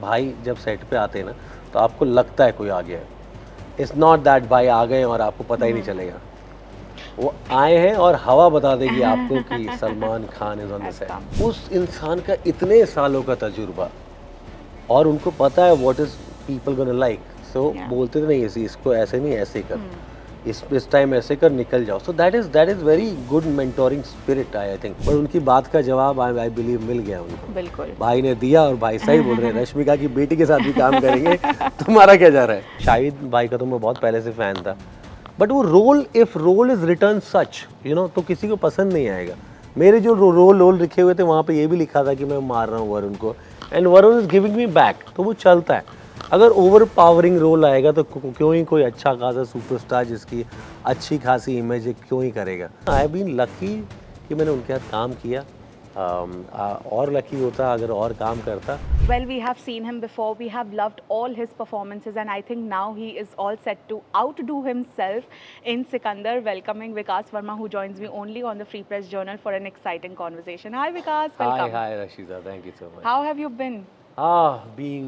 भाई जब सेट पे आते हैं ना तो आपको लगता है कोई आ गया है। इट्स नॉट दैट भाई आ गए और आपको पता ही नहीं चलेगा। वो आए हैं और हवा बता देगी आपको कि Salman Khan is on the Has come. Set. उस इंसान का इतने सालों का तजुर्बा और उनको पता है what is people gonna like. So Yeah. बोलते थे नहीं इसको ऐसे नहीं ऐसे कर, इस टाइम ऐसे कर निकल जाओ। So that is very good mentoring spirit I think. पर उनकी बात का जवाब आई बिलीव मिल गया उनको। बिल्कुल। भाई ने दिया और भाई सही बोल रहे हैं। रश्मिका की बेटी के साथ भी काम करेंगे। तुम्हारा क्या जा रहा है? शाहिद भाई का तो मैं बहुत पहले से फैन था, बट वो रोल इज रिटर्न सच तो किसी को पसंद नहीं आएगा। मेरे जो रोल लिखे हुए थे वहाँ पे ये भी लिखा था कि मैं मार रहा हूँ वरुण को, and Varun is giving me back, तो वो चलता है। अगर ओवर पावरिंग रोल आएगा तो क्यों ही कोई अच्छा खासा सुपरस्टार जिसकी अच्छी खासी इमेज है क्यों ही करेगा। आई हैव बीन लकी कि मैंने उनके साथ काम किया। और लकी होता अगर और काम करता। Well, we have seen him before. We have loved all his performances, and I think now he is all set to outdo himself in Sikandar. Welcoming Vikas Verma, who joins me only on the Free Press Journal for an exciting conversation. Hi, Vikas. Welcome. Hi Rashida, thank you so much. How have you been? Being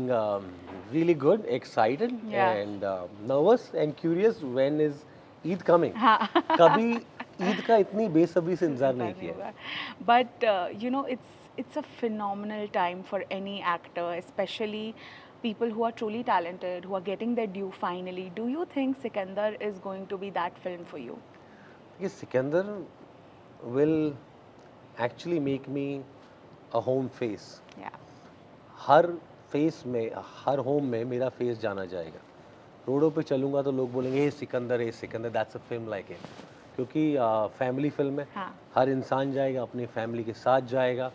really good, excited Yeah. and nervous and curious. When is Eid coming? कभी ईद का इतनी बेसब्री से इंतजार नहीं किया। But it's a phenomenal time for any actor, especially people who are truly talented, who are getting their due finally. Do you think Sikandar is going to be that film for you? ये Sikandar will actually make me a home face. Yeah. Her face में, हर home में मेरा face जाना जाएगा। रोडों पे चलूँगा तो लोग बोलेंगे हे Sikandar that's a film like it. क्योंकि फैमिली फिल्म है। हाँ. हर इंसान जाएगा, अपनी फैमिली के साथ जाएगा।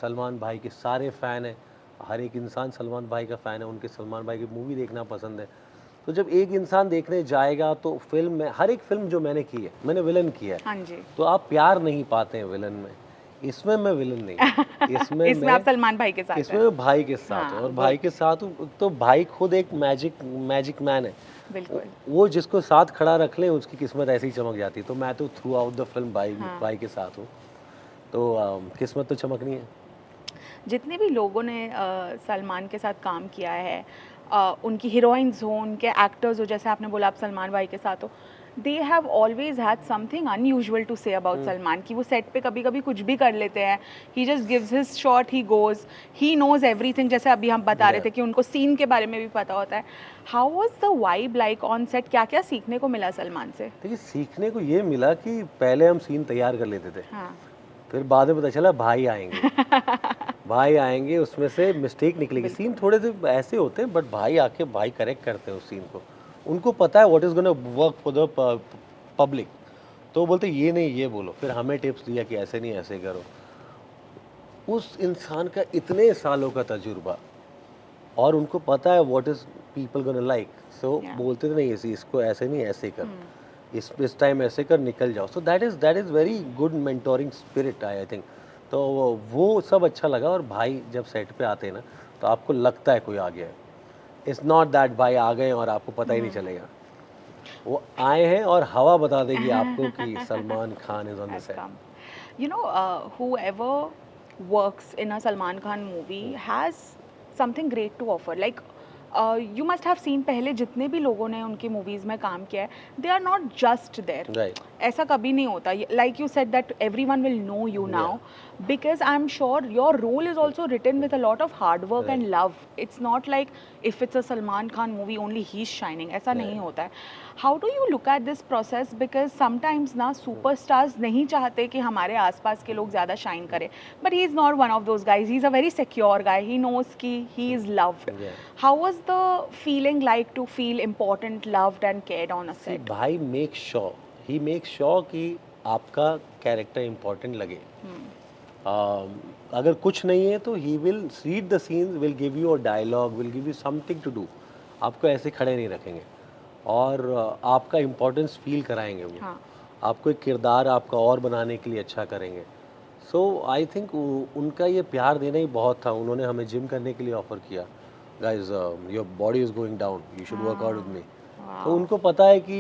सलमान भाई के सारे फ़ैन हैं, हर एक इंसान सलमान भाई का फ़ैन है, उनके सलमान भाई की मूवी देखना पसंद है। तो जब एक इंसान देखने जाएगा तो फिल्म में, हर एक फिल्म जो मैंने की है, मैंने विलन किया है। हाँ जी. तो आप प्यार नहीं पाते हैं विलन में, इसमें मैं विलन नहीं हूँ। इसमें आप सलमान भाई के साथ इसमें हैं. मैं भाई के साथ हूँ, और भाई के साथ हूँ तो भाई खुद एक मैजिक मैन है। बिल्कुल. वो जिसको साथ खड़ा रख ले उसकी किस्मत ऐसे ही चमक जाती है। तो मैं तो थ्रू आउट द फिल्म भाई के साथ हूँ, तो किस्मत तो चमकनी है। जितने भी लोगों ने सलमान के साथ काम किया है, उनकी हीरोइंस हो, उनके एक्टर्स हो, जैसे आपने बोला आप सलमान भाई के साथ हो, they have always had something unusual to say about Salman, कि वो सेट पे कभी कभी कुछ भी कर लेते हैं. He just gives his shot, he goes, he knows everything. जैसे अभी हम बता रहे थे कि उनको सीन के बारे में भी पता होता है. How was the vibe like on set? क्या क्या सीखने को मिला सलमान से? देखिए, सीखने को ये मिला कि पहले हम सीन तैयार कर लेते थे, हाँ. फिर बाद में पता चला भाई आएंगे। भाई आएंगे, उसमें से मिस्टेक निकलेगी। सीन थोड़े से ऐसे होते हैं, बट भाई आके भाई करेक्ट करते हैं उस सीन को। उनको पता है what is gonna work for the public, तो वो बोलते ये नहीं ये बोलो, फिर हमें टिप्स दिया कि ऐसे नहीं ऐसे करो। उस इंसान का इतने सालों का तजुर्बा और उनको पता है what is people gonna like. So बोलते थे नहीं इसको ऐसे नहीं ऐसे कर, इस टाइम ऐसे कर निकल जाओ। So that is very good mentoring spirit I think. तो वो सब अच्छा लगा। और भाई जब सेट पे आते हैं ना तो आपको लगता है कोई आ गया है। इट्स नॉट दैट भाई आ गए और आपको पता ही नहीं चलेगा। वो आए हैं और हवा बता देगी आपको कि Salman Khan is on the Has set. come. Whoever works in a Salman Khan movie has something great to offer. Like, you must have seen पहले जितने भी लोगों ने उनकी मूवीज़ में काम किया है, they are not just there. Right. ऐसा कभी नहीं होता. Like you said that everyone will know you now, because I'm sure your role is also written with a lot of hard work and love. It's not like if it's a Salman Khan movie only he's shining. ऐसा नहीं होता है. How do you look at this process? Because sometimes ना superstars नहीं चाहते कि हमारे आसपास के लोग ज़्यादा shine करें. But he is not one of those guys. He's a very secure guy. He knows कि he is loved. How was the feeling like to feel important, loved and cared on a set? भाई ही make sure कि आपका character important लगे। अगर कुछ नहीं है तो he will read the scenes, will give you a dialogue, will give you something to do. आपको ऐसे खड़े नहीं रखेंगे और आपका इम्पोर्टेंस फील कराएंगे वो। हाँ. आपको एक किरदार आपका और बनाने के लिए अच्छा करेंगे। सो आई थिंक उनका ये प्यार देना ही बहुत था। उन्होंने हमें जिम करने के लिए ऑफ़र किया, guys your body is going down, you should work out with me. तो उनको पता है कि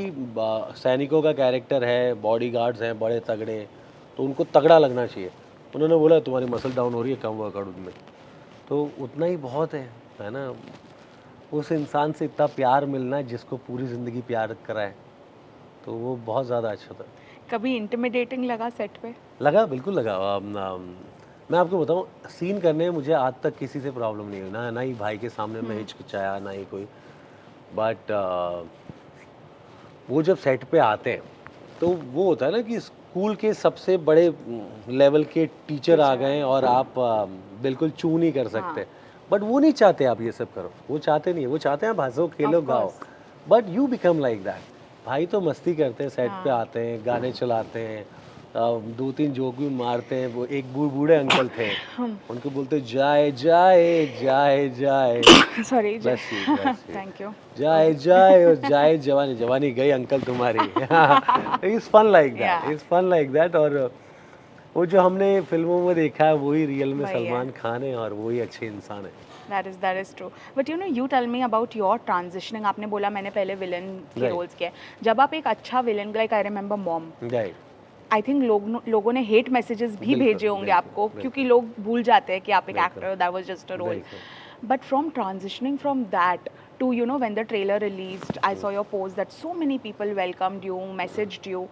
सैनिकों का कैरेक्टर है, बॉडीगार्ड्स हैं बड़े तगड़े, तो उनको तगड़ा लगना चाहिए। उन्होंने बोला तुम्हारी मसल डाउन हो रही है, कम वर्कआउट विद मी। तो उतना ही बहुत है। है ना, उस इंसान से इतना प्यार मिलना जिसको पूरी ज़िंदगी प्यार कराए, तो वो बहुत ज़्यादा अच्छा था। कभी इंटिमिडेटिंग लगा सेट पे? लगा, बिल्कुल लगा। मैं आपको बताऊँ, सीन करने में मुझे आज तक किसी से प्रॉब्लम नहीं हुई, ना ही भाई के सामने मैं हिचकिचाया, ना ही कोई। बट वो जब सेट पे आते हैं तो वो होता है ना कि स्कूल के सबसे बड़े लेवल के टीचर आ गए हैं और आप बिल्कुल चू नहीं कर सकते। बट वो नहीं चाहते आप ये सब करो, वो चाहते नहीं है, वो चाहते हैं आप हंसो खेलो Of गाओ। course. But you become like that. भाई तो मस्ती करते हैं, सेट पे हाँ। आते हैं, गाने चलाते हैं, दो तीन जोक भी मारते हैं। वो एक बूढ़े अंकल थे, उनको बोलते जाए जाए जाए जाए। Sorry. Bless you, bless you. Thank you. जाए जाए और जाए जवानी, जवानी गई अंकल तुम्हारी। It's fun like that, Yeah. It's fun like that. और वो जो हमने फिल्मों में देखा है वही रियल में वही है। सलमान खान है और वही अच्छे इंसान है। That is true. But you know, you tell me about your transitioning. आपने बोला मैंने पहले विलन के Right. रोल्स किए। जब आप एक अच्छा villain, like I remember mom, right, I think लोगों ने हेट मैसेजेस भी बिल्कुल, भेजे होंगे बिल्कुल, आपको, बिल्कुल। क्योंकि लोग भूल जाते हैं कि आप एक बिल्कुल, actor, that was just a role. बिल्कुल। But from transitioning from that to, you know, when the trailer released, I saw your post that so many people welcomed you, messaged you,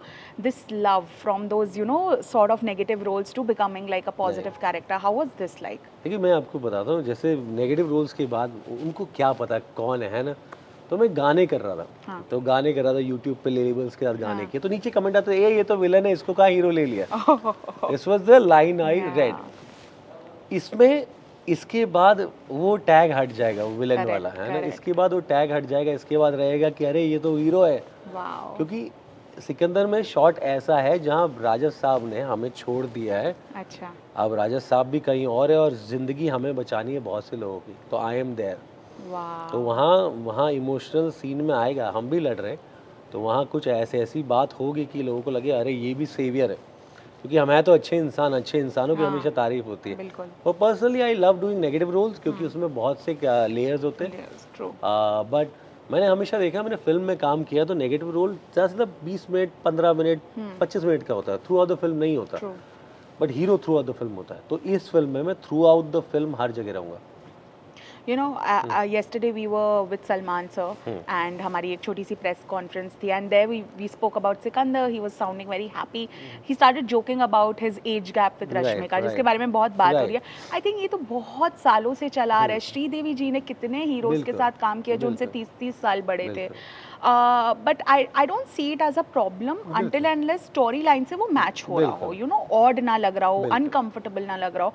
this love from those, you know, sort of negative roles to becoming like a positive character. How was this like? देखिए मैं आपको बताता हूँ, जैसे negative roles के बाद उनको क्या पता कौन है ना। तो मैं गाने कर रहा था, हाँ. तो गाने कर रहा था यूट्यूब पे लेबल्स के साथ गाने हाँ. किए, तो नीचे कमेंट आते ये तो विलन है, इसको कहाँ हीरो ले लिया। This was the line I read. इसमें इसके बाद वो टैग हट जाएगा, वो विलन Correct, वाला है ना, correct. इसके बाद वो टैग हट जाएगा। इसके बाद रहेगा कि अरे ये तो हीरो है। Wow. क्योंकि सिकंदर में शॉट ऐसा है जहाँ राजद साहब ने हमें छोड़ दिया है, अच्छा. अब राजद साहब भी कहीं और है और ज़िंदगी हमें बचानी है बहुत से लोगों की, तो आई एम देयर। तो Wow. वहाँ इमोशनल सीन में आएगा, हम भी लड़ रहे हैं, तो वहाँ कुछ ऐसी बात होगी कि लोगों को लगे अरे ये भी सेवियर है। क्योंकि हमें तो अच्छे इंसानों की हाँ, हमेशा तारीफ होती है। बिल्कुल. और personally I love doing negative roles, क्योंकि उसमें बहुत से लेयर्स होते हैं। Yes, true. बट मैंने हमेशा देखा, मैंने फिल्म में काम किया तो नेगेटिव रोल ज़्यादा से ज़्यादा 20 मिनट, 15 मिनट, 25 मिनट का होता है, थ्रू आउट द फिल्म नहीं होता। True. But hero through out the film होता है। तो इस फिल्म में मैं थ्रू आउट द फिल्म हर जगह रहूँगा। You know, yesterday we were with Salman sir, and हमारी एक छोटी सी press conference थी, and there we spoke about Sikandar. He was sounding very happy. He started joking about his age gap with Right, Rashmika, जिसके right. बारे में बहुत बात हो रही है. Right. I think ये तो बहुत सालों से चला आ रहा है. श्रीदेवी जी ने कितने हीरोज के बिल्कुल, साथ काम किया जो उनसे बिल्कुल, 30-30 साल बड़े थे. बिल्कुल। But I don't see it as a problem until and unless story line से वो match हो रहा हो. बिल्कुल। You know, odd ना लग रहा हो, बिल्कुल। uncomfortable ना लग रहा हो.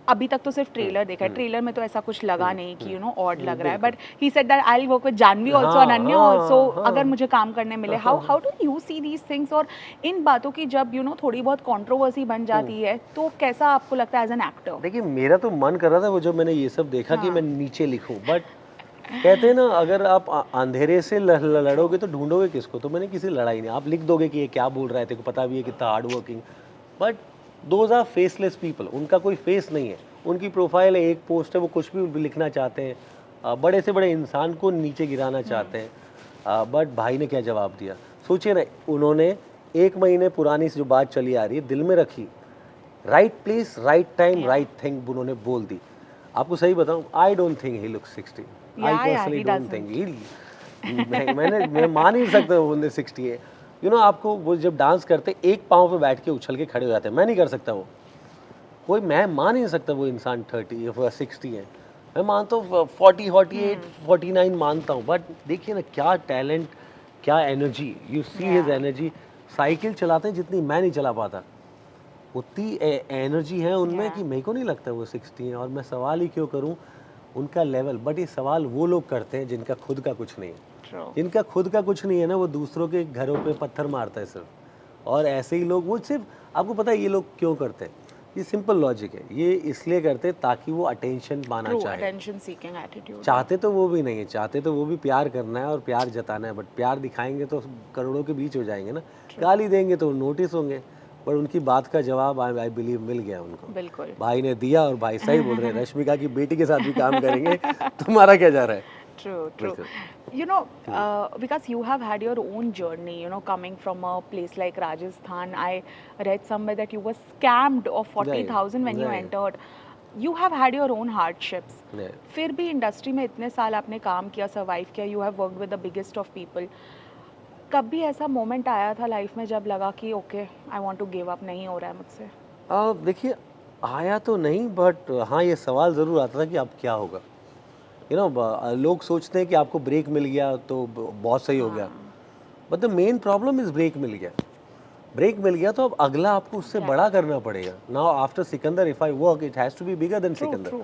अभी तक तो सिर्फ ट्रेलर देखा है. ट्रेलर में तो ऐसा कुछ लगा नहीं कि यू नो ऑड लग रहा है. But he said that I will work with Janhvi also, हाँ, अनन्या हाँ, आल्सो, हाँ। अगर मुझे काम करने मिले. How do you see these things? और इन बातों की जब यू नो थोड़ी बहुत कंट्रोवर्सी बन जाती है तो कैसा आपको लगता है एज एन एक्टर? देखिए मेरा तो मन कर रहा था वो जब मैंने ये सब देखा कि हाँ. मैं नीचे लिखूं, बट कहते हैं ना अगर आप अंधेरे से लड़ोगे तो ढूंढोगे किसको। तो मैंने किसी लड़ाई नहीं, आप लिख दोगे कि ये क्या बोल रहा है, तेरे को पता भी है कितना hard working. But those are faceless people, उनका कोई फेस नहीं है, उनकी प्रोफाइल है, एक पोस्ट है, वो कुछ भी लिखना चाहते हैं, बड़े से बड़े इंसान को नीचे गिराना चाहते हैं। बट भाई ने क्या जवाब दिया, सोचिए ना, उन्होंने 1 महीने पुरानी जो बात चली आ रही है दिल में रखी, right place right time right thing उन्होंने बोल दी। आपको सही बताऊं, I don't think he looks 60। I personally don't think he, मैं मान ही नहीं सकता वो बंदे 60 है। यू नो आपको वो जब डांस करते एक पाँव पे बैठ के उछल के खड़े हो जाते हैं, मैं नहीं कर सकता वो। कोई मैं मान ही नहीं सकता वो इंसान 30 या 60 है। मैं मानता हूँ 40, 48, 49 मानता हूँ। बट देखिए ना क्या टैलेंट, क्या energy, you see his energy. Cycle चलाते हैं जितनी मैं नहीं चला पाता, उतनी एनर्जी है उनमें कि मेरे को नहीं लगता वो 60 है। और मैं सवाल ही क्यों करूं उनका लेवल। बट ये सवाल वो लोग करते हैं जिनका खुद का कुछ नहीं है। जिनका खुद का कुछ नहीं है ना, वो दूसरों के घरों पे पत्थर मारता है सिर्फ। और ऐसे ही लोग, वो सिर्फ, आपको पता है ये लोग क्यों करते हैं? ये सिंपल लॉजिक है, ये इसलिए करते हैं ताकि वो अटेंशन पाना चाहे। Attention seeking attitude. चाहते तो वो भी नहीं है, चाहते तो वो भी प्यार करना है और प्यार जताना है। बट प्यार दिखाएंगे तो करोड़ों के बीच हो जाएंगे ना, गाली देंगे तो नोटिस होंगे। पर उनकी बात का जवाब आई बिलीव मिल गया उनको। बिल्कुल भाई ने दिया, और भाई सही बोल रहे हैं, रश्मिका की बेटी के साथ भी काम करेंगे। तुम्हारा क्या जा रहा है? True. You know, because you have had your own journey, you know, coming from a place like Rajasthan. I read somewhere that you were scammed of 40,000 when you right. entered. you have had your own hardships. Yeah. फिर भी industry में इतने साल आपने काम किया, survive किया, you have worked with the biggest of people. कभी ऐसा मोमेंट आया था लाइफ में जब लगा कि okay I want to give up, नहीं हो रहा है मुझसे? देखिए, आया तो नहीं, बट हाँ ये सवाल ज़रूर आता था कि अब क्या होगा। लोग सोचते हैं कि आपको ब्रेक मिल गया तो बहुत सही हो गया, but the main problem is break मिल गया। ब्रेक मिल गया तो अब अगला आपको उससे बड़ा करना पड़ेगा। Now after Sikandar if I work it has to be bigger than Sikandar,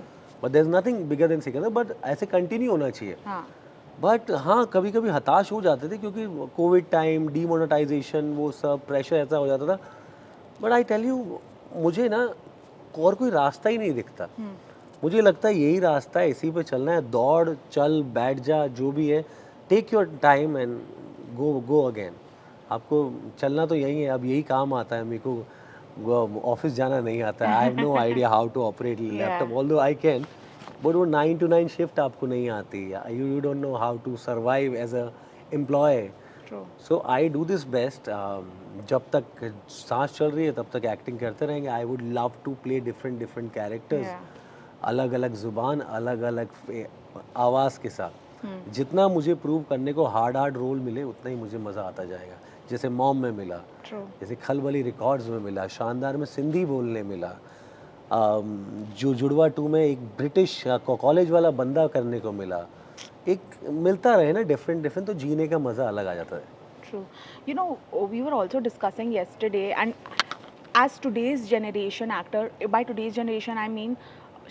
but there is nothing bigger than Sikandar, but ऐसे कंटिन्यू होना चाहिए। बट हाँ कभी कभी हताश हो जाते थे क्योंकि कोविड टाइम, डीमोनेटाइजेशन, वो सब प्रेशर ऐसा हो जाता था। बट आई टेल यू, मुझे ना और कोई रास्ता ही नहीं दिखता। मुझे लगता है यही रास्ता है, इसी पे चलना है। दौड़, चल, बैठ जा, जो भी है, take your time and go again. आपको चलना तो यही है, अब यही काम आता है। मेरे को ऑफिस जाना नहीं आता है। I have no idea how to operate laptop, although I can, but वो 9 to 9 शिफ्ट आपको नहीं आती। You don't know how to survive as a employee. So I do this best. जब तक सांस चल रही है तब तक एक्टिंग करते रहेंगे। I would love to play different characters, अलग अलग जुबान, अलग अलग आवाज़ के साथ। जितना मुझे प्रूव करने को हार्ड रोल मिले उतना ही मुझे मज़ा आता जाएगा। जैसे मॉम में मिला, जैसे खलबली रिकॉर्ड्स में मिला, शानदार में सिंधी बोलने मिला, जो जुड़वा 2 में एक ब्रिटिश कॉलेज वाला बंदा करने को मिला। एक मिलता रहे ना डिफरेंट, तो जीने का मज़ा अलग आ जाता है। True. You know, we were also discussing yesterday, and as today's generation actor, by today's generation I mean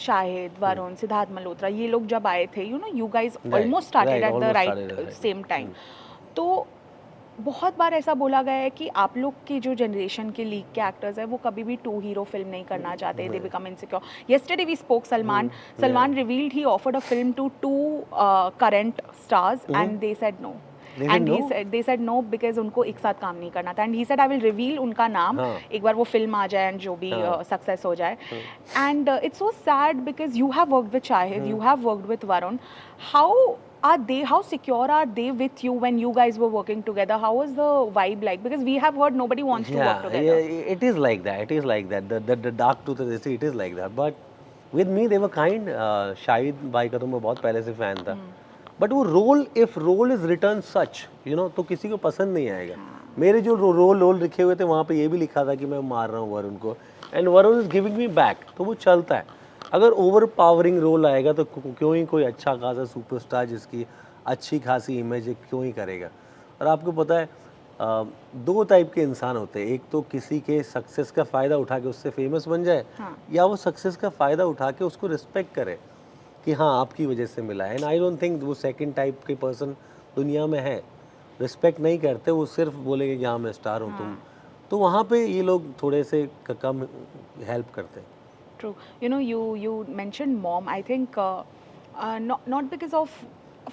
Shahid, Varun, Siddharth Malhotra, ये लोग जब आए थे, you know, you guys almost started at the right same time. तो बहुत बार ऐसा बोला गया है कि आप लोग की जो जनरेशन के लीग के एक्टर्स हैं वो कभी भी 2 हीरो फिल्म नहीं करना चाहते, they become insecure. yesterday we spoke Salman revealed he offered a film to 2 current stars and they said no. And they said no because उनको एक साथ काम नहीं करना था। And he said I will reveal उनका नाम एक बार वो फिल्म आ जाए and जो भी सक्सेस हो जाए। And it's so sad because you have worked with Shahid, you have worked with Varun. How secure are they with you when you guys were working together? How was the vibe like? Because we have heard nobody wants to work together. Yeah, it is like that. It is like that. The dark truth is it is like that. But with me they were kind. Shahid भाई का तो मैं बहुत पहले से fan था। But वो role, if role is written such, you know, तो किसी को पसंद नहीं आएगा। मेरे जो रोल लिखे हुए थे वहाँ पे ये भी लिखा था कि मैं मार रहा हूँ वरुण को, and Varun is giving me back, तो वो चलता है। अगर ओवर पावरिंग रोल आएगा तो क्यों ही कोई अच्छा खासा सुपरस्टार जिसकी अच्छी खासी इमेज है क्यों ही करेगा। और आपको पता है 2 टाइप के इंसान होते हैं, एक तो किसी के सक्सेस का फ़ायदा उठा के उससे फेमस बन जाए, या वो सक्सेस का फ़ायदा उठा के उसको रिस्पेक्ट करे कि हाँ आपकी वजह से मिला है। एंड आई डोंट थिंक वो सेकंड टाइप के पर्सन दुनिया में है। रिस्पेक्ट नहीं करते, वो सिर्फ बोलेंगे कि हाँ मैं स्टार हूँ तुम, तो वहाँ पे ये लोग थोड़े से कम हेल्प करते हैं। True. You know, you mentioned Mom. I think not because of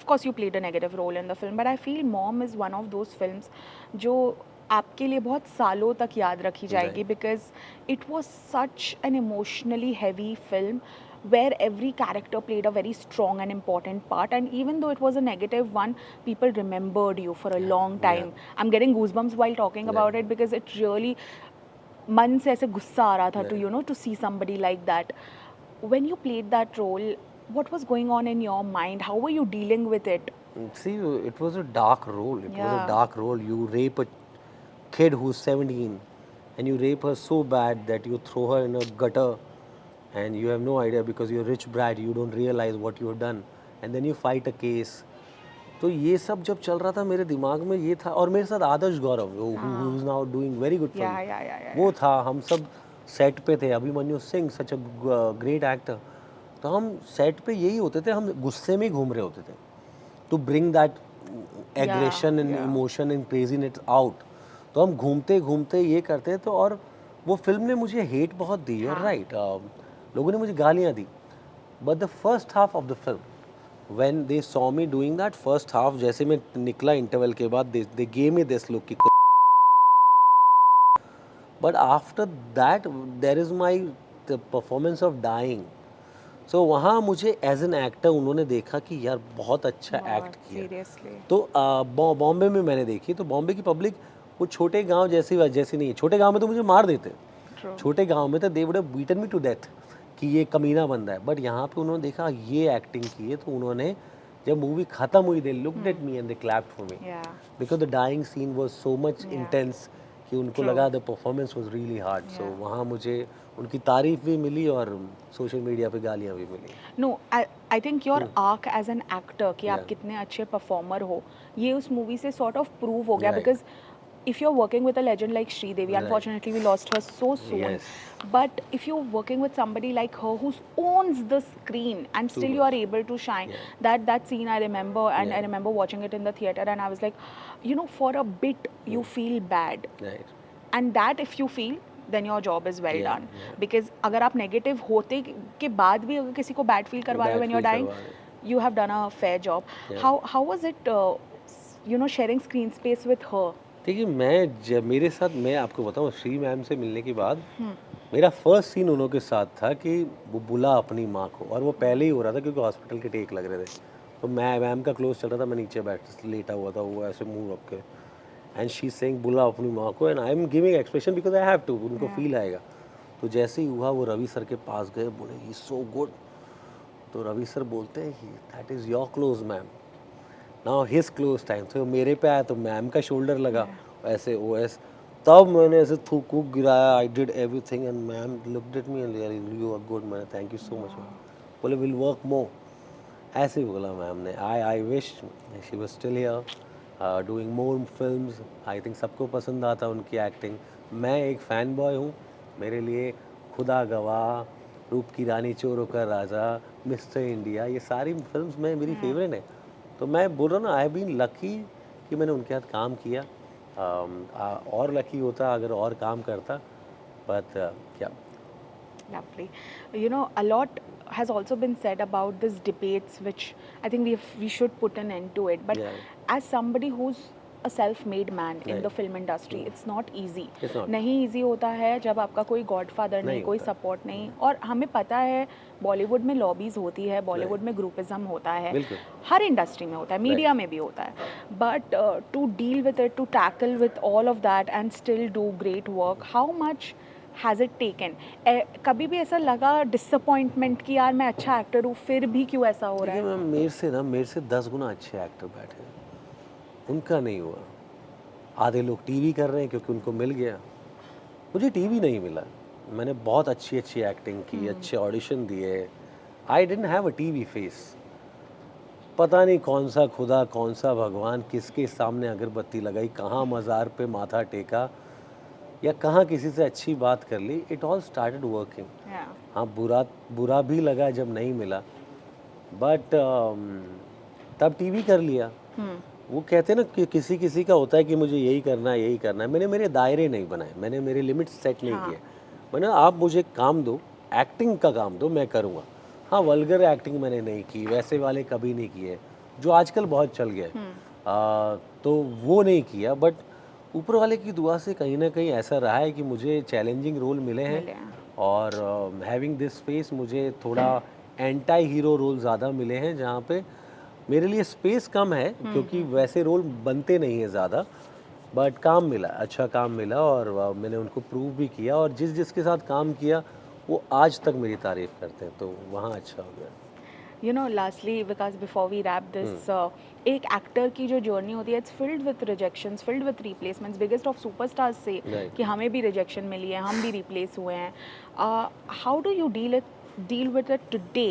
course you played a negative role in the film, but I feel Mom is one of those films जो आपके लिए बहुत सालों तक याद रखी जाएगी because it was such an emotionally heavy film where every character played a very strong and important part, and even though it was a negative one, people remembered you for a long time. I'm getting goosebumps while talking about it because it really मन से ऐसे गुस्सा आ रहा था to, you know, to see somebody like that. When you played that role, what was going on in your mind? How were you dealing with it? See, it was a dark role. It was a dark role. You rape a kid who's 17 and you rape her so bad that you throw her in a gutter and you have no idea because you're a rich brat, you don't realize what you have done, and then you fight a case. तो ये सब जब चल रहा था मेरे दिमाग में ये था, और मेरे साथ आदर्श गौरव who is now doing very good film, वो था, हम सब सेट पे थे। अभिमन्यु सिंह सच अ ग्रेट एक्टर, तो हम सेट पे यही होते थे, हम गुस्से में ही घूम रहे होते थे to bring that aggression and emotion and craziness out. तो हम घूमते घूमते ये करते तो, और वो फिल्म ने मुझे हेट बहुत दी, राइट, लोगों ने मुझे गालियाँ दी, but the first half of the film when they saw me doing that first half, जैसे मैं निकला इंटरवल के बाद, they gave me this look, but after that there is the performance of dying. So वहाँ मुझे as an actor उन्होंने देखा कि यार बहुत अच्छा एक्ट किया। Seriously. तो बॉम्बे में मैंने देखी, तो बॉम्बे की पब्लिक वो छोटे गांव जैसी नहीं है। छोटे गांव में तो मुझे मार देते, छोटे गांव में तो they would have beaten me to death कि ये कमीना बंदा है, बट यहाँ पे उन्होंने देखा ये एक्टिंग की है, तो उन्होंने जब मूवी खत्म हुई they looked at me and they clapped for me Yeah. Because the dying scene was so much Yeah. Intense कि उनको True. लगा the performance was really hard, so Yeah. वहाँ मुझे उनकी तारीफ भी मिली और सोशल मीडिया पे गालियाँ भी मिली। No, I think your arc as an actor कि आप Yeah. कितने अच्छे performer हो, ये उस मूवी से sort of prove हो गया Right. because if you're working with a legend like Sridevi, Right. unfortunately we lost her so soon. Yes. But if you're working with somebody like her who owns the screen and Too still you are much. able to shine, Yeah. that scene I remember, and I Yeah. remember watching it in the theater and I was like, you know, for a bit you feel bad, Right. and that if you feel then your job is well Yeah, done. yeah. Because अगर आप negative होते के बाद भी अगर किसी को bad feel करवा रहे हो Bad when you're feel dying, करवा रहे। you have done a fair job. Yeah. How was it you know sharing screen space with her? देखिए मेरे साथ, मैं आपको बताऊँ, श्री मैम से मिलने के बाद मेरा फर्स्ट सीन उन्हों के साथ था कि वो बुला अपनी माँ को, और वो पहले ही हो रहा था क्योंकि हॉस्पिटल के टेक लग रहे थे, तो मैं मैम का क्लोज चल रहा था, मैं नीचे बैठ लेटा हुआ था, वो ऐसे मुंह रख के, एंड शी सेइंग बुला अपनी माँ को, and I am giving expression because I have to, उनको फील आएगा। तो जैसे ही हुआ वो रवि सर के पास गए, बोले ही सो गुड, तो रवि सर बोलते हैं that is your close ma'am, now his close time. तो मेरे पे आया तो मैम का शोल्डर लगा ऐसे ओएस, तब मैंने ऐसे थूक वूक गिराया, I did everything and ma'am looked at me and you are good, मैंने thank you so much ma'am, बोले विल वर्क मोर, ऐसे ही बोला मैम ने। I wish she was still here doing more films, I think सबको पसंद आता उनकी एक्टिंग। मैं एक फ़ैन बॉय हूँ, मेरे लिए खुदा गवाह, रूप की रानी, चोरों का राजा, मिस्टर इंडिया, ये सारी फिल्म्स में मेरी फेवरेट है। तो मैं बोल रहा हूँ ना, आई हैव बीन लकी कि मैंने उनके साथ काम किया, और लकी होता अगर और काम करता, बट क्या। Lovely. You know, a lot has also been said about these debates, which I think we should put an end to it. But Yeah. as somebody who's a self-made man in Right. the film industry, it's not easy. It's not. नहीं easy होता है जब आपका कोई godfather नहीं, नहीं कोई होता। सपोर्ट नहीं, और हमें पता है बॉलीवुड में लॉबीज होती है, बॉलीवुड में ग्रुपिज्म होता है, बिल्कुल। हर इंडस्ट्री में होता है, मीडिया में भी होता है, but to deal with it, to tackle with all of that and still do great work, how much has it taken? कभी भी ऐसा लगा डिसअपॉइंटमेंट कि यार मैं अच्छा एक्टर हूँ फिर भी क्यों ऐसा हो रहा देखिए है? मैम, मेरे से 10 गुना अच्छे एक्टर बैठे हैं, उनका नहीं हुआ। आधे लोग टीवी कर रहे हैं क्योंकि उनको मिल गया, मुझे टीवी नहीं मिला। मैंने बहुत अच्छी अच्छी एक्टिंग की, अच्छे ऑडिशन दिए, I didn't have a TV face. पता नहीं कौन सा खुदा, कौन सा भगवान किसके सामने अगरबत्ती लगाई, कहाँ मज़ार पे माथा टेका, या कहाँ किसी से अच्छी बात कर ली, it all started working. Yeah. हाँ, बुरा भी लगा जब नहीं मिला, बट तब टीवी कर लिया। वो कहते हैं ना कि किसी किसी का होता है कि मुझे यही करना है, यही करना है। मैंने मेरे दायरे नहीं बनाए, मैंने मेरे लिमिट सेट नहीं किए। मैंने आप मुझे काम दो, एक्टिंग का काम दो, मैं करूँगा। हाँ, वल्गर एक्टिंग मैंने नहीं की, वैसे वाले कभी नहीं किए जो आजकल बहुत चल गए, तो वो नहीं किया। बट ऊपर वाले की दुआ से कहीं ना कहीं ऐसा रहा है कि मुझे चैलेंजिंग रोल मिले हैं, और हैविंग दिस स्पेस मुझे थोड़ा एंटी हीरो रोल ज़्यादा मिले हैं, जहाँ पे मेरे लिए स्पेस कम है क्योंकि वैसे रोल बनते नहीं हैं ज़्यादा, बट काम मिला, अच्छा काम मिला, और मैंने उनको प्रूव भी किया, और जिसके साथ काम किया वो आज तक मेरी तारीफ़ करते हैं, तो वहाँ अच्छा हो गया। You know, lastly, because before we wrap this, एक एक्टर की जो जर्नी होती है, it's filled with rejections, filled with replacements, biggest of superstars से कि हमें भी रिजेक्शन मिली है, हम भी रिप्लेस हुए हैं। How do you deal with it today,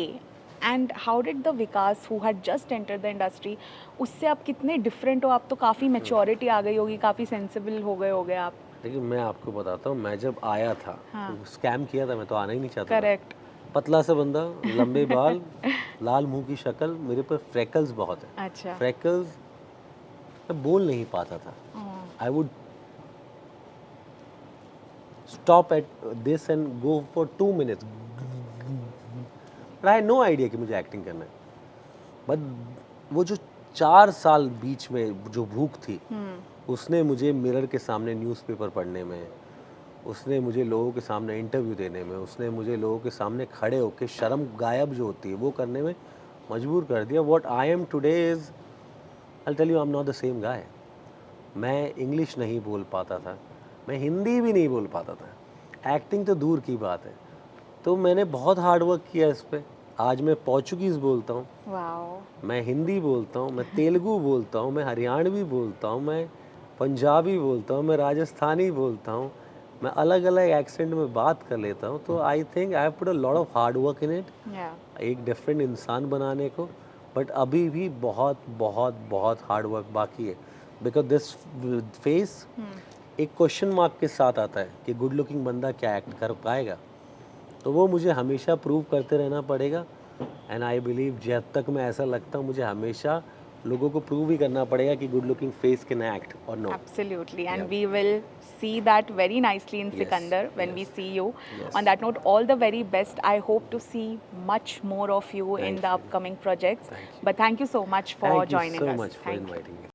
and how did the Vikas who had just entered the industry, उससे आप कितने डिफरेंट हो? आप तो काफ़ी मैच्योरिटी आ गई होगी, काफ़ी सेंसिबल हो गए आप। देखिए मैं आपको बताता हूँ, मैं जब आया था, स्कैम किया था, मैं तो आना ही नहीं चाहता। करेक्ट। पतला सा बंदा, लंबे बाल, लाल मुंह की शक्ल, मेरे पर फ्रेकल्स बहुत है। अच्छा। फ्रेकल्स, मैं बोल नहीं पाता था। I would stop at this and go for 2 minutes, but I had no idea कि मुझे एक्टिंग करना है। बट वो जो 4 साल बीच में जो भूख थी, उसने मुझे मिरर के सामने न्यूज़पेपर पढ़ने में, उसने मुझे लोगों के सामने इंटरव्यू देने में, उसने मुझे लोगों के सामने खड़े होकर शर्म गायब जो होती है वो करने में मजबूर कर दिया। What I am today is, I tell you, I am not the same guy. मैं इंग्लिश नहीं बोल पाता था, मैं हिंदी भी नहीं बोल पाता था, एक्टिंग तो दूर की बात है। तो मैंने बहुत हार्ड वर्क किया इस पे। आज मैं पोर्चुगीज़ बोलता हूँ, Wow. मैं हिंदी बोलता हूँ, मैं तेलुगु बोलता हूँ, मैं हरियाणवी बोलता हूँ, मैं पंजाबी बोलता हूँ, मैं राजस्थानी बोलता हूँ, मैं अलग अलग एक्सेंट में बात कर लेता हूँ। तो I think I have put a lot of hard work in it, Yeah. एक डिफरेंट इंसान बनाने को। बट अभी भी बहुत बहुत बहुत हार्ड वर्क बाकी है, बिकॉज दिस फेस एक क्वेश्चन मार्क के साथ आता है कि गुड लुकिंग बंदा क्या एक्ट कर पाएगा। तो वो मुझे हमेशा प्रूव करते रहना पड़ेगा। एंड आई बिलीव जब तक मैं ऐसा लगता हूँ मुझे हमेशा लोगों को प्रूव ही करना पड़ेगा कि good looking face can act और no. Absolutely. And Yeah. we will see that very nicely in Yes, Sikandar when we yes, see you. yes. On that note, all the very best. I hope to see much more of you in Thank the you. upcoming projects. Thank you. But thank you so much for Thank you joining so us. much for Thank you. inviting me.